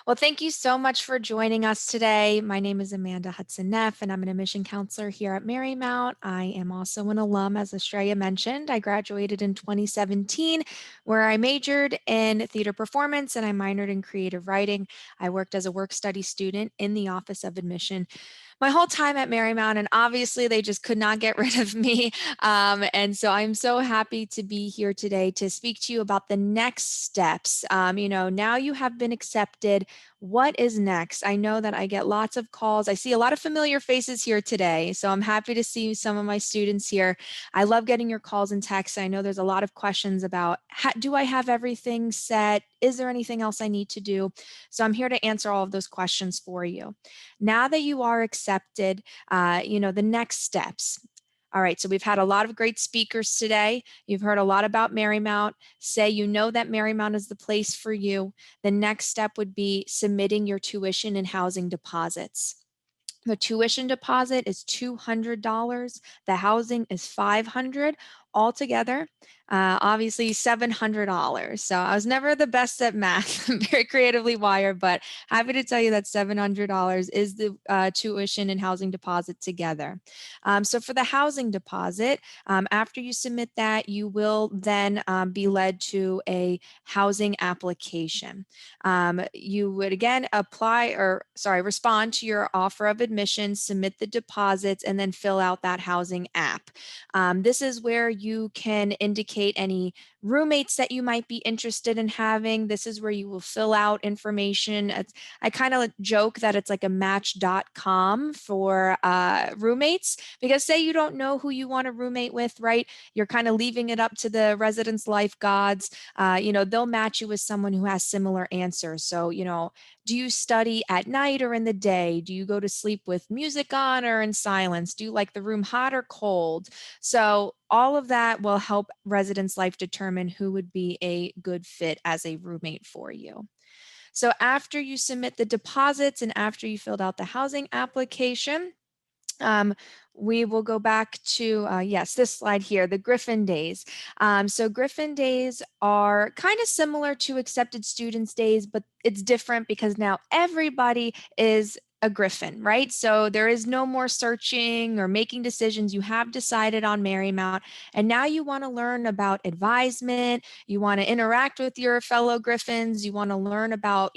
Well, thank you so much for joining us today. My name is Amanda Hudson-Neff, and I'm an admission counselor here at Marymount. I am also an alum, as Estrella mentioned. I graduated in 2017, where I majored in theater performance and I minored in creative writing. I worked as a work study student in the Office of Admission my whole time at Marymount, and obviously they just could not get rid of me. And so I'm so happy to be here today to speak to you about the next steps. Now you have been accepted. What is next? I know that I get lots of calls. I see a lot of familiar faces here today, so I'm happy to see some of my students here. I love getting your calls and texts. I know there's a lot of questions about, do I have everything set? Is there anything else I need to do? So I'm here to answer all of those questions for you. Now that you are accepted, the next steps. All right, so we've had a lot of great speakers today. You've heard a lot about Marymount. Say you know that Marymount is the place for you. The next step would be submitting your tuition and housing deposits. The tuition deposit is $200. The housing is $500 altogether. Obviously $700. So I was never the best at math. I'm very creatively wired, but happy to tell you that $700 is the tuition and housing deposit together. So for the housing deposit, after you submit that, you will then be led to a housing application. You would again respond to your offer of admission, submit the deposits, and then fill out that housing app. This is where you can indicate any roommates that you might be interested in having. This is where you will fill out information. I kind of joke that it's like a match.com for roommates, because say you don't know who you want to roommate with, right? You're kind of leaving it up to the residence life gods. They'll match you with someone who has similar answers. So, do you study at night or in the day? Do you go to sleep with music on or in silence? Do you like the room hot or cold? So all of that will help residence life determine who would be a good fit as a roommate for you. So after you submit the deposits and after you filled out the housing application, we will go back to, yes, this slide here, the Griffin Days. So Griffin Days are kind of similar to Accepted Students Days, but it's different because now everybody is a Griffin, right? So there is no more searching or making decisions. You have decided on Marymount, and now you want to learn about advisement. You want to interact with your fellow Griffins. You want to learn about,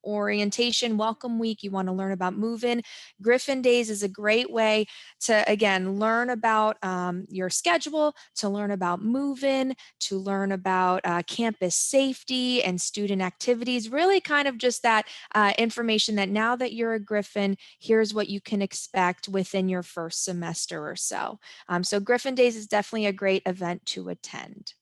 orientation, welcome week. You want to learn about move-in. Griffin Days is a great way to, again, learn about your schedule, to learn about move-in, to learn about campus safety and student activities, really kind of just that information that now that you're a Griffin, here's what you can expect within your first semester or so. So Griffin Days is definitely a great event to attend.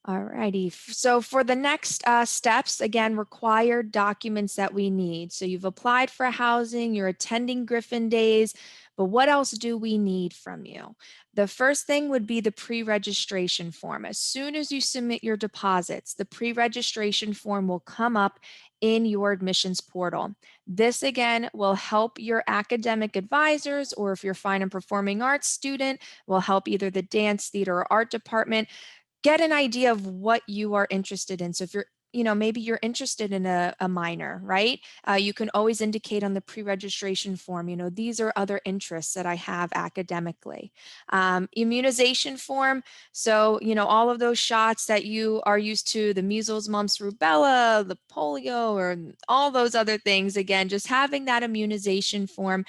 All righty. So for the next steps, again, required documents that we need. So you've applied for housing, you're attending Griffin Days, but what else do we need from you? The first thing would be the pre-registration form. As soon as you submit your deposits, the pre-registration form will come up in your admissions portal. This again will help your academic advisors, or if you're fine and performing arts student, will help either the dance, theater, or art department get an idea of what you are interested in. So if you're, maybe you're interested in a minor, right? You can always indicate on the pre-registration form, these are other interests that I have academically. Immunization form. So, all of those shots that you are used to, the measles, mumps, rubella, the polio, or all those other things. Again, just having that immunization form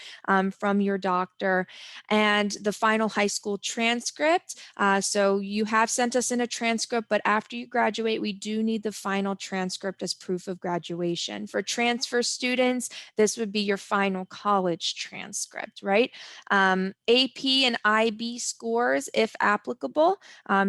from your doctor, and the final high school transcript. So you have sent us in a transcript, but after you graduate, we do need the final transcript as proof of graduation. For transfer students, this would be your final college transcript, right? AP and IB scores, if applicable,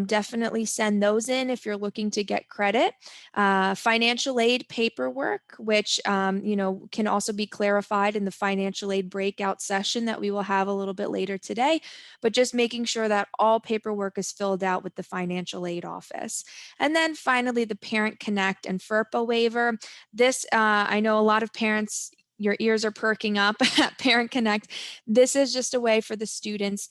definitely send those in if you're looking to get credit. Financial aid paperwork, which can also be clarified in the financial aid breakout session that we will have a little bit later today, but just making sure that all paperwork is filled out with the financial aid office. And then finally, the Parent Connect and FERPA waiver. This, I know a lot of parents your ears are perking up at Parent Connect. This is just a way for the students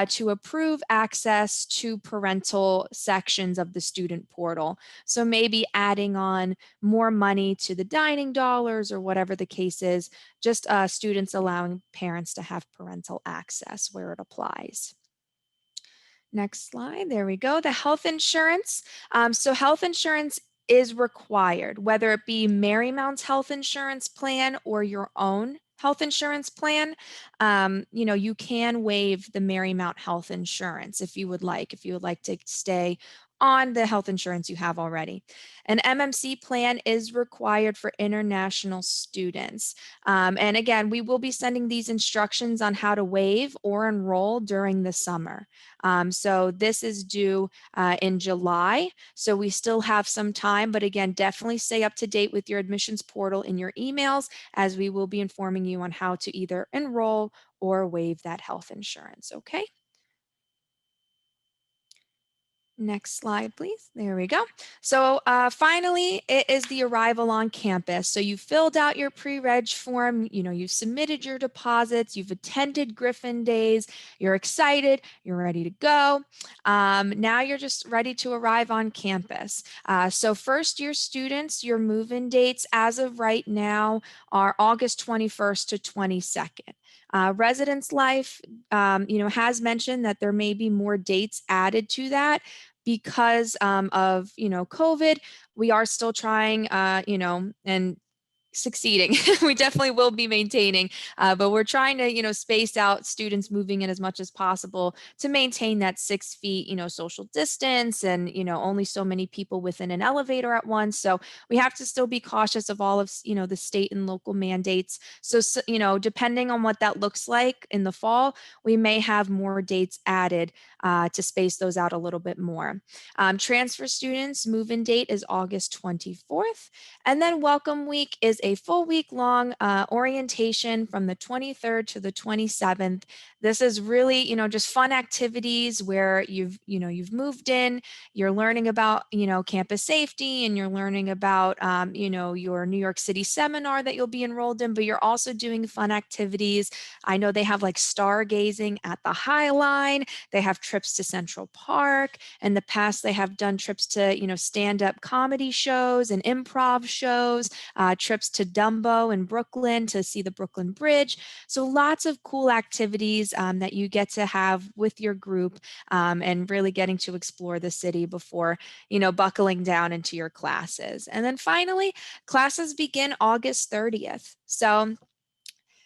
to approve access to parental sections of the student portal. So maybe adding on more money to the dining dollars or whatever the case is, just students allowing parents to have parental access where it applies. Next slide. There we go. The health insurance. So health insurance is required, whether it be Marymount's health insurance plan or your own health insurance plan. You can waive the Marymount health insurance if you would like, to stay on the health insurance you have already. An MMC plan is required for international students. And again, we will be sending these instructions on how to waive or enroll during the summer. So this is due in July. So we still have some time, but again, definitely stay up to date with your admissions portal in your emails, as we will be informing you on how to either enroll or waive that health insurance, okay? Next slide, please. There we go. So finally, it is the arrival on campus. So you filled out your pre-reg form, you submitted your deposits, you've attended Griffin Days, you're excited, you're ready to go. Now you're just ready to arrive on campus. So first year students, your move-in dates as of right now are August 21st to 22nd. Residence Life, has mentioned that there may be more dates added to that because of COVID. We are still trying, and succeeding. We definitely will be maintaining, but we're trying to, space out students moving in as much as possible to maintain that 6 feet, social distance, and, only so many people within an elevator at once. So we have to still be cautious of all of, the state and local mandates. So, depending on what that looks like in the fall, we may have more dates added to space those out a little bit more. Transfer students, move-in date is August 24th. And then welcome week is a full week long orientation from the 23rd to the 27th. This is really, just fun activities where you've moved in, you're learning about, campus safety, and you're learning about, your New York City seminar that you'll be enrolled in, but you're also doing fun activities. I know they have like stargazing at the High Line. They have trips to Central Park. In the past, they have done trips to, stand-up comedy shows and improv shows, trips to Dumbo in Brooklyn to see the Brooklyn Bridge. So lots of cool activities that you get to have with your group, and really getting to explore the city before, buckling down into your classes. And then finally, classes begin August 30th. So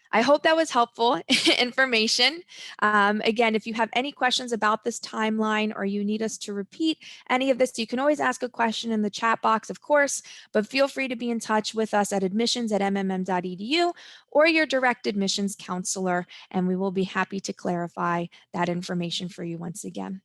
I hope that was helpful information. Again, if you have any questions about this timeline, or you need us to repeat any of this, you can always ask a question in the chat box, of course, but feel free to be in touch with us at admissions@mmm.edu or your direct admissions counselor, and we will be happy to clarify that information for you once again.